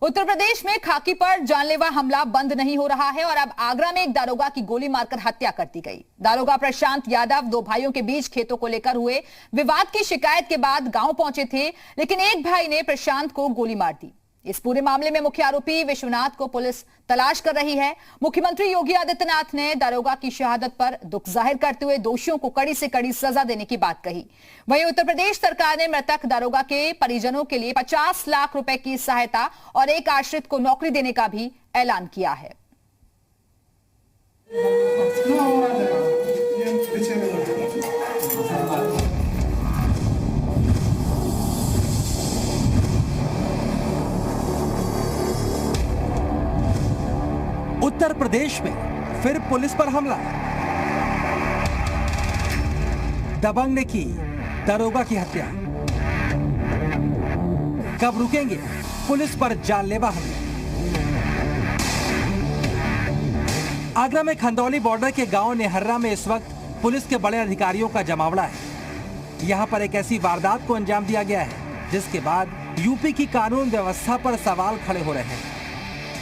उत्तर प्रदेश में खाकी पर जानलेवा हमला बंद नहीं हो रहा है और अब आगरा में एक दारोगा की गोली मारकर हत्या कर दी गई। दारोगा प्रशांत यादव दो भाइयों के बीच खेतों को लेकर हुए विवाद की शिकायत के बाद गांव पहुंचे थे, लेकिन एक भाई ने प्रशांत को गोली मार दी। इस पूरे मामले में मुख्य आरोपी विश्वनाथ को पुलिस तलाश कर रही है। मुख्यमंत्री योगी आदित्यनाथ ने दारोगा की शहादत पर दुख जाहिर करते हुए दोषियों को कड़ी से कड़ी सजा देने की बात कही। वहीं उत्तर प्रदेश सरकार ने मृतक दारोगा के परिजनों के लिए 50 लाख रुपए की सहायता और एक आश्रित को नौकरी देने का भी ऐलान किया है। उत्तर प्रदेश में फिर पुलिस पर हमला। दबंग ने की दारोगा की हत्या। कब रुकेंगे पुलिस पर जानलेवा हमले? आगरा में खंदौली बॉर्डर के गांव नेहर्रा में इस वक्त पुलिस के बड़े अधिकारियों का जमावड़ा है। यहां पर एक ऐसी वारदात को अंजाम दिया गया है जिसके बाद यूपी की कानून व्यवस्था पर सवाल खड़े हो रहे हैं।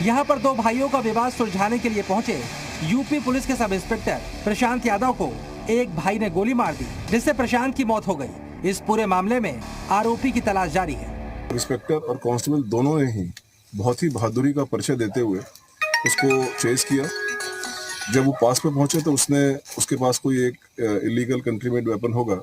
यहां पर दो भाइयों का विवाद सुलझाने के लिए पहुंचे यूपी पुलिस के सब इंस्पेक्टर प्रशांत यादव को एक भाई ने गोली मार दी, जिससे प्रशांत की मौत हो गई। इस पूरे मामले में आरोपी की तलाश जारी है। इंस्पेक्टर और कांस्टेबल दोनों ने ही बहुत ही बहादुरी का परिचय देते हुए उसको चेस किया। जब वो पास में पहुंचे तो उसके पास कोई एक इलीगल कंट्री मेड वेपन होगा,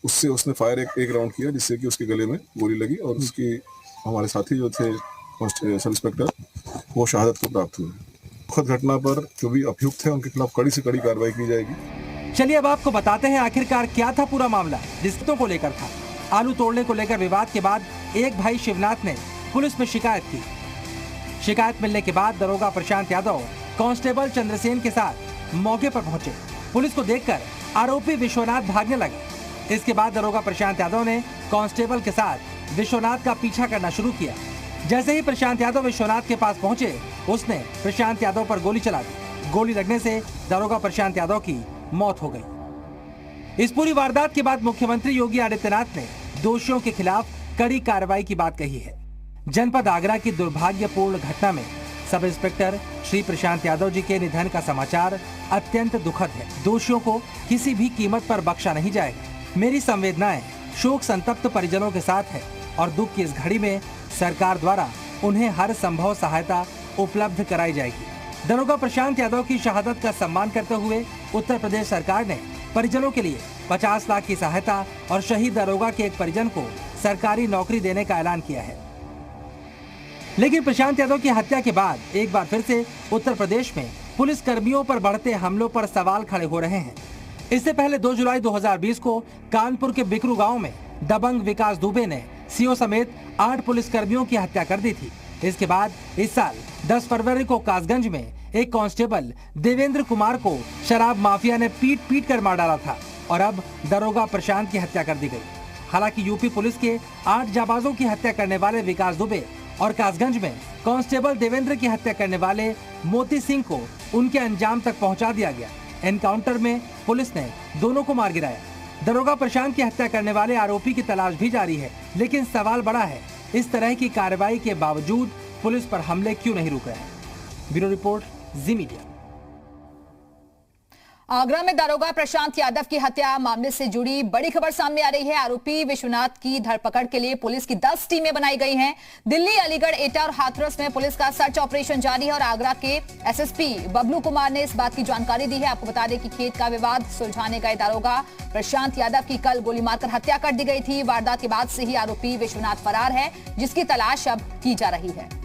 उससे उसने फायर एक राउंड किया, जिससे कि उसके गले में गोली लगी और उसकी हमारे साथी जो थे सब इंस्पेक्टर वो शहादत को प्राप्त हुए। दुखद घटना पर जो भी अभियुक्त है उनके खिलाफ कड़ी से कड़ी कार्रवाई की जाएगी। चलिए अब आपको बताते हैं आखिरकार क्या था पूरा मामला। रिश्तों को लेकर था। आलू तोड़ने को लेकर विवाद के बाद एक भाई शिवनाथ ने पुलिस में शिकायत की। शिकायत मिलने के बाद दरोगा प्रशांत यादव कांस्टेबल चंद्रसेन के साथ मौके पर पहुंचे। पुलिस को देखकर आरोपी विश्वनाथ भागने लगे। इसके बाद दरोगा प्रशांत यादव ने कांस्टेबल के साथ विश्वनाथ का पीछा करना शुरू किया। जैसे ही प्रशांत यादव विश्वनाथ के पास पहुंचे, उसने प्रशांत यादव पर गोली चला दी। गोली लगने से दारोगा प्रशांत यादव की मौत हो गई। इस पूरी वारदात के बाद मुख्यमंत्री योगी आदित्यनाथ ने दोषियों के खिलाफ कड़ी कार्रवाई की बात कही है। जनपद आगरा की दुर्भाग्यपूर्ण घटना में सब इंस्पेक्टर श्री प्रशांत यादव जी के निधन का समाचार अत्यंत दुखद है। दोषियों को किसी भी कीमत पर बख्शा नहीं जाएगा। मेरी संवेदनाएं शोक संतप्त परिजनों के साथ है और दुख की इस घड़ी में सरकार द्वारा उन्हें हर संभव सहायता उपलब्ध कराई जाएगी। दरोगा प्रशांत यादव की शहादत का सम्मान करते हुए उत्तर प्रदेश सरकार ने परिजनों के लिए 50 लाख की सहायता और शहीद दरोगा के एक परिजन को सरकारी नौकरी देने का ऐलान किया है। लेकिन प्रशांत यादव की हत्या के बाद एक बार फिर से उत्तर प्रदेश में पुलिस कर्मियों पर बढ़ते हमलों पर सवाल खड़े हो रहे हैं। इससे पहले 2 जुलाई 2020 को कानपुर के बिकरू गांव में दबंग विकास दुबे ने सीओ समेत 8 पुलिस कर्मियों की हत्या कर दी थी। इसके बाद इस साल 10 फरवरी को कासगंज में एक कांस्टेबल देवेंद्र कुमार को शराब माफिया ने पीट कर मार डाला था और अब दरोगा प्रशांत की हत्या कर दी गई। हालांकि यूपी पुलिस के 8 जाबाजों की हत्या करने वाले विकास दुबे और कासगंज में कांस्टेबल देवेंद्र की हत्या करने वाले मोती सिंह को उनके अंजाम तक पहुंचा दिया गया। एनकाउंटर में पुलिस ने दोनों को मार गिराया। दरोगा प्रशांत की हत्या करने वाले आरोपी की तलाश भी जारी है, लेकिन सवाल बड़ा है, इस तरह की कार्रवाई के बावजूद पुलिस पर हमले क्यों नहीं रुक रहे हैं। ब्यूरो रिपोर्ट, जी मीडिया। आगरा में दारोगा प्रशांत यादव की हत्या मामले से जुड़ी बड़ी खबर सामने आ रही है। आरोपी विश्वनाथ की धरपकड़ के लिए पुलिस की 10 टीमें बनाई गई हैं। दिल्ली, अलीगढ़, एटा और हाथरस में पुलिस का सर्च ऑपरेशन जारी है और आगरा के एसएसपी बबलू कुमार ने इस बात की जानकारी दी है। आपको बता दें कि खेत का विवाद सुलझाने गए दारोगा प्रशांत यादव की कल गोली मारकर हत्या कर दी गई थी। वारदात के बाद से ही आरोपी विश्वनाथ फरार है, जिसकी तलाश अब की जा रही है।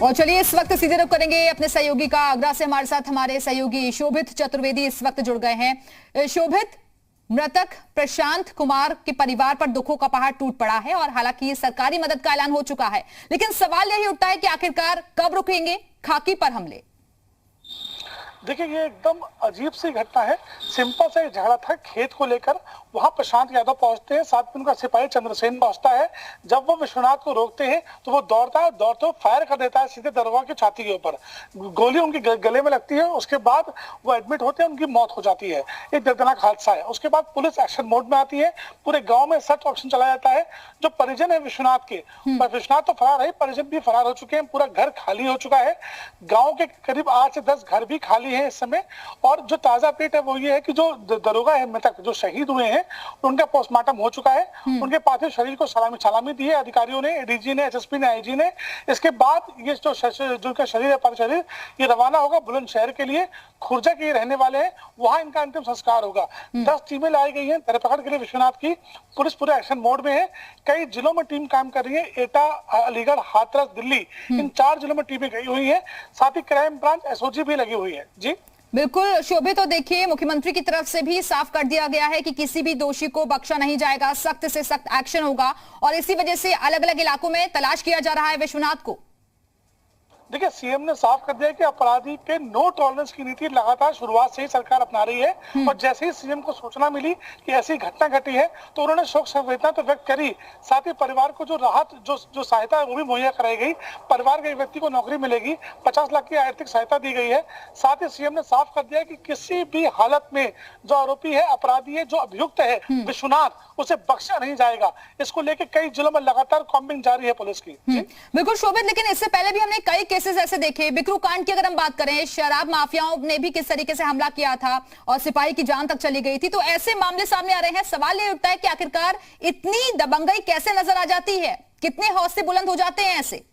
और चलिए इस वक्त सीधे रुख करेंगे अपने सहयोगी का। आगरा से हमारे साथ हमारे सहयोगी शोभित चतुर्वेदी इस वक्त जुड़ गए हैं। शोभित, मृतक प्रशांत कुमार के परिवार पर दुखों का पहाड़ टूट पड़ा है और हालांकि सरकारी मदद का ऐलान हो चुका है, लेकिन सवाल यही उठता है कि आखिरकार कब रुकेंगे खाकी पर हमले। देखिए ये एकदम अजीब सी घटना है। सिंपल सा झगड़ा था खेत को लेकर, वहां प्रशांत यादव पहुंचते हैं, साथ में उनका सिपाही चंद्रसेन पहुंचता है। जब वो विश्वनाथ को रोकते हैं तो वो दौड़ता है, दौड़ते हुए फायर कर देता है सीधे दरोगा की छाती के ऊपर। गोली उनके गले में लगती है, उसके बाद वो एडमिट होते हैं, उनकी मौत हो जाती है। एक दर्दनाक हादसा है। उसके बाद पुलिस एक्शन मोड में आती है, पूरे गाँव में सर्च ऑपरेशन चलाया जाता है। जो परिजन है विश्वनाथ के, विश्वनाथ तो फरार है, परिजन भी फरार हो चुके हैं, पूरा घर खाली हो चुका है। गाँव के करीब 8 से 10 घर भी खाली है इस समय। और जो ताजा अपडेट है वो ये है कि जो दरोगा है मृतक जो शहीद हुए हैं उनका पोस्टमार्टम हो चुका है। उनके पार्थिव शरीर को सलामी दी है अधिकारियों ने, डीजी ने, एसएसपी ने, आईजी ने। इसके बाद ये जो इनका शरीर है, पार्थिव शरीर, ये रवाना होगा बुलंदशहर के लिए। खुर्जा के रहने वाले हैं, वहां इनका अंतिम संस्कार होगा। 10 टीमें लाई गई हैं धरपकड़ के लिए विश्वनाथ की। पुलिस पूरे एक्शन मोड में है। कई जिलों में टीम काम कर रही है, एटा, अलीगढ़, हाथरस, दिल्ली, इन 4 जिलों में टीमें गई हुई है। साथ ही क्राइम ब्रांच, एसओजी भी लगी हुई है। जी बिल्कुल शोभित, तो देखिए मुख्यमंत्री की तरफ से भी साफ कर दिया गया है कि किसी भी दोषी को बख्शा नहीं जाएगा, सख्त से सख्त एक्शन होगा और इसी वजह से अलग अलग इलाकों में तलाश किया जा रहा है विश्वनाथ को। देखिए सीएम ने साफ कर दिया कि अपराधी पे नो टॉलरेंस की नीति लगातार शुरुआत से ही सरकार अपना रही है। और जैसे ही सीएम को सूचना मिली कि ऐसी घटना घटी है तो उन्होंने शोक संवेदना तो व्यक्त करी। साथ ही परिवार को जो राहत जो सहायता है वो भी मुहैया कराई गई। परिवार के व्यक्ति को नौकरी मिलेगी, 50 लाख की आर्थिक सहायता दी गई है। साथ ही सीएम ने साफ कर दिया कि किसी भी हालत में जो आरोपी है, अपराधी है, जो अभियुक्त है विश्वनाथ, उसे बख्शा नहीं जाएगा। इसको लेकर कई जिलों में लगातार कॉम्बिंग जारी है पुलिस की। बिल्कुल शोभित, लेकिन इससे पहले भी हमने कई केसेस ऐसे देखे। बिकरू कांड की अगर हम बात करें, शराब माफियाओं ने भी किस तरीके से हमला किया था और सिपाही की जान तक चली गई थी। तो ऐसे मामले सामने आ रहे हैं। सवाल ये उठता है कि आखिरकार इतनी दबंगई कैसे नजर आ जाती है, कितने हौसले बुलंद हो जाते हैं ऐसे।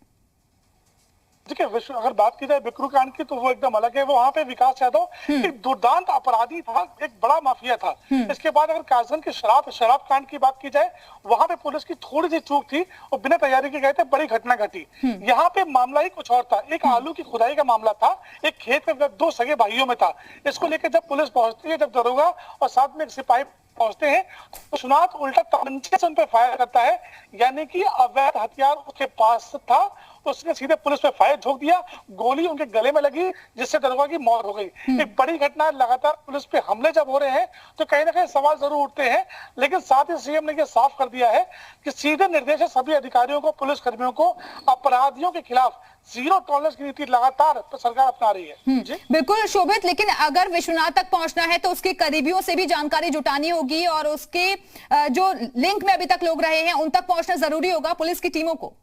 देखिए अगर बात की जाए बिक्रू कांड की तो वो एकदम अलग है। वो वहां पे विकास यादव एक दुर्दांत अपराधी था, एक बड़ा माफिया था। इसके बाद अगर कासगंज के शराब कांड की बात की जाए, वहां पे पुलिस की थोड़ी सी चूक थी और बिना तैयारी के गए थे, बड़ी घटना घटी। यहाँ पे मामला ही कुछ और था। एक आलू की खुदाई का मामला था, एक खेत में 2 सगे भाइयों में था। इसको लेकर जब पुलिस पहुंचती है, जब दरोगा और साथ में एक सिपाही पहुंचते हैं तो विश्वनाथ उल्टा तमंचे से उन पर फायर करता है। यानी कि अवैध हथियार उसके पास था, उसने सीधे पुलिस पे फायर झोंक दिया। गोली उनके गले में लगी जिससे दरोगा की मौत हो गई। एक बड़ी घटना। लगातार पुलिस पे हमले जब हो रहे हैं तो कहीं ना कहीं सवाल जरूर उठते हैं, लेकिन साथ ही सीएम ने यह साफ कर दिया है कि सीधे निर्देश है सभी अधिकारियों को, पुलिस कर्मियों को, अपराधियों के खिलाफ जीरो टॉलरेंस की नीति लगातार सरकार अपना रही है। जी बिल्कुल शोभित, लेकिन अगर विश्वनाथ तक पहुंचना है तो उसके करीबियों से भी जानकारी जुटानी होगी और उसके जो लिंक में अभी तक लोग रहे हैं उन तक पहुंचना जरूरी होगा पुलिस की टीमों को।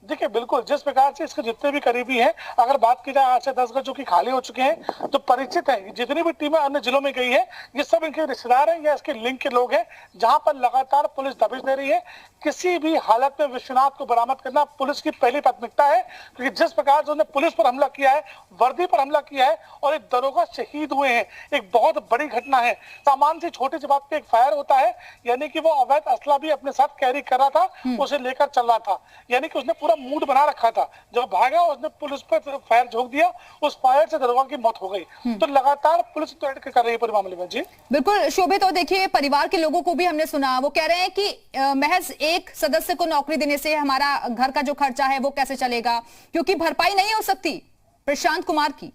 देखिए बिल्कुल, जिस प्रकार से इसके जितने भी करीबी हैं, अगर बात की जाए 8 से 10 घर जो कि खाली हो चुके हैं, जो परिचित हैं, जितनी भी टीमें अन्य जिलों में गई है, ये सब इनके रिश्तेदार हैं या इसके लिंक के लोग हैं, जहां पर लगातार पुलिस दबिश दे रही है। किसी भी हालत में विश्वनाथ को बरामद करना पुलिस की पहली प्राथमिकता है, क्योंकि जिस प्रकार से उन्होंने पुलिस पर हमला किया है, वर्दी पर हमला किया है और एक दरोगा शहीद हुए हैं, एक बहुत बड़ी घटना है। सामान से छोटी सी बात पे एक फायर होता है, यानी कि वो अवैध असला भी अपने साथ कैरी कर रहा था, उसे लेकर चल रहा था, यानी कि उसने पूरा मूड बना रखा था। जब भागा उसने पुलिस पर फायर झोंक दिया, उस फायर से दरोगा की मौत हो गई। तो लगातार पुलिस कर रही है पूरे मामले में। जी बिल्कुल शोभित, तो देखिए परिवार के लोगों को भी हमने सुना, वो कह रहे हैं कि महज एक सदस्य को नौकरी देने से हमारा घर का जो खर्चा है वो कैसे चलेगा, क्योंकि भरपाई नहीं हो सकती प्रशांत कुमार की।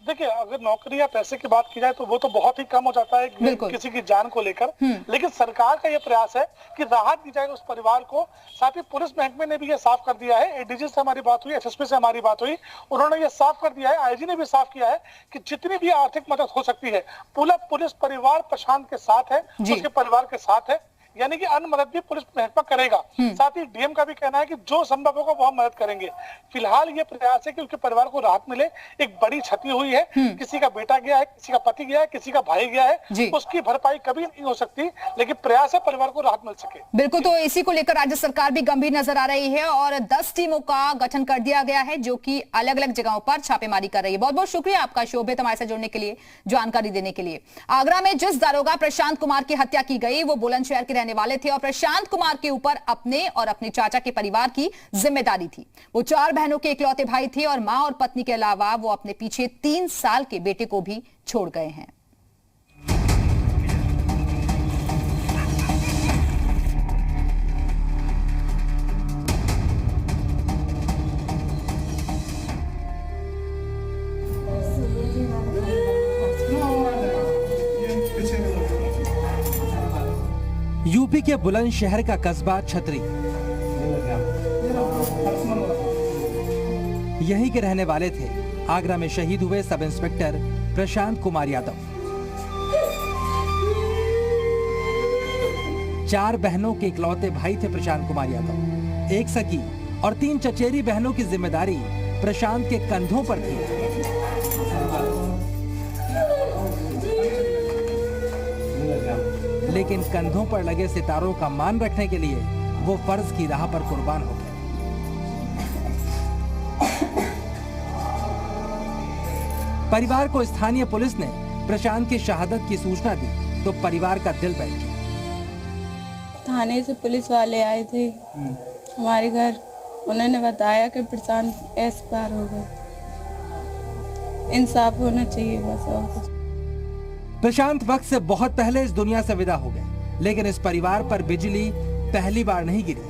देखिए अगर नौकरी या पैसे की बात की जाए तो वो तो बहुत ही कम हो जाता है किसी की जान को लेकर, लेकिन सरकार का ये प्रयास है कि राहत दी जाए उस परिवार को। साथ ही पुलिस महकमे ने भी ये साफ कर दिया है, एडीजी से हमारी बात हुई, एसएसपी से हमारी बात हुई, उन्होंने ये साफ कर दिया है, आईजी ने भी साफ किया है कि जितनी भी आर्थिक मदद हो सकती है पूरा पुलिस परिवार प्रशांत के साथ है, उसके परिवार के साथ है, यानी कि अन्य मदद भी पुलिस महकमा करेगा। साथ ही डीएम का भी कहना है कि जो संभव होगा वो हम मदद करेंगे। फिलहाल ये प्रयास है कि उसके परिवार को राहत मिले। एक बड़ी क्षति हुई है, किसी का बेटा गया है, किसी का पति गया है, किसी का भाई गया है, उसकी भरपाई कभी नहीं हो सकती, लेकिन प्रयास है परिवार को राहत मिल सके। बिल्कुल, तो इसी को लेकर राज्य सरकार भी गंभीर नजर आ रही है और 10 टीमों का गठन कर दिया गया है जो कि अलग अलग जगहों पर छापेमारी कर रही है। बहुत बहुत शुक्रिया आपका शोभित, हमारे साथ जुड़ने के लिए, जानकारी देने के लिए। आगरा में जिस दारोगा प्रशांत कुमार की हत्या की गई वो बुलंदशहर के रहने वाले थे और प्रशांत कुमार के ऊपर अपने और अपने चाचा के परिवार की जिम्मेदारी थी। वो 4 बहनों के इकलौते भाई थे और मां और पत्नी के अलावा वो अपने पीछे 3 साल के बेटे को भी छोड़ गए हैं। यूपी के बुलंदशहर का कस्बा छतरी, यहीं के रहने वाले थे आगरा में शहीद हुए सब इंस्पेक्टर प्रशांत कुमार यादव। 4 बहनों के इकलौते भाई थे प्रशांत कुमार यादव। एक सगी और 3 चचेरी बहनों की जिम्मेदारी प्रशांत के कंधों पर थी। लेकिन कंधों पर लगे सितारों का मान रखने के लिए वो फर्ज की राह पर कुर्बान हो गए। परिवार को स्थानीय पुलिस ने प्रशांत की शहादत की सूचना दी तो परिवार का दिल बैठ गया। थाने से पुलिस वाले आए थे हमारे घर, उन्होंने बताया कि प्रशांत एक्सपायर हो गए। इंसाफ होना चाहिए बस और कुछ। प्रशांत वक्त से बहुत पहले इस दुनिया से विदा हो गए, लेकिन इस परिवार पर बिजली पहली बार नहीं गिरी।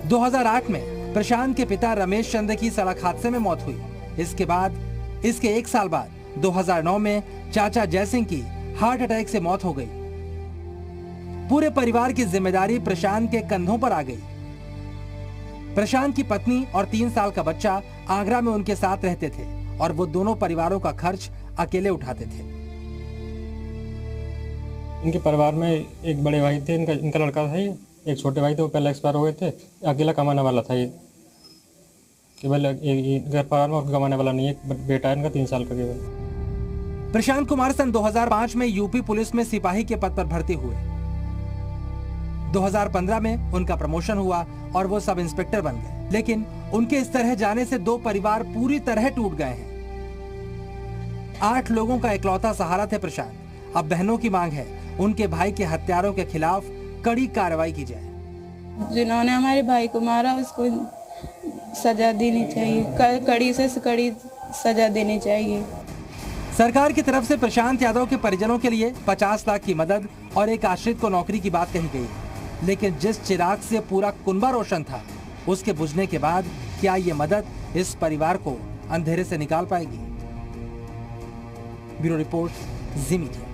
2008 में प्रशांत के पिता रमेश चंद्र की सड़क हादसे में मौत हुई। इसके बाद इसके 1 साल बाद 2009 में चाचा जयसिंह की हार्ट अटैक से मौत हो गई। पूरे परिवार की जिम्मेदारी प्रशांत के कंधों पर आ गई। प्रशांत की पत्नी और 3 साल का बच्चा आगरा में उनके साथ रहते थे और वो दोनों परिवारों का खर्च अकेले उठाते थे। इनके परिवार में एक बड़े भाई थे, इनका लड़का था ये, एक छोटे भाई थे, वो पहले एक्सपायर हो गए थे। अकेला कमाने वाला था ये, केवल घर परिवार में कमाने वाला नहीं है, बेटा है इनका 3 साल का केवल। प्रशांत कुमार सन 2005 में यूपी पुलिस में सिपाही के पद पर भर्ती हुए। 2015 में उनका प्रमोशन हुआ और वो सब इंस्पेक्टर बन गए। लेकिन उनके इस तरह जाने से 2 परिवार पूरी तरह टूट गए हैं। 8 लोगों का इकलौता सहारा थे प्रशांत। अब बहनों की मांग है उनके भाई के हत्यारों के खिलाफ कड़ी कार्रवाई की जाए। जिन्होंने हमारे भाई को मारा उसको सजा देनी चाहिए, कड़ी से कड़ी सजा देनी चाहिए। सरकार की तरफ से प्रशांत यादव के परिजनों के लिए 50 लाख की मदद और एक आश्रित को नौकरी की बात कही गई। लेकिन जिस चिराग से पूरा कुनबा रोशन था, उसके बुझने के बाद क्या ये मदद इस परिवार को अंधेरे से निकाल पाएगी? ब्यूरो रिपोर्ट, जी मीडिया।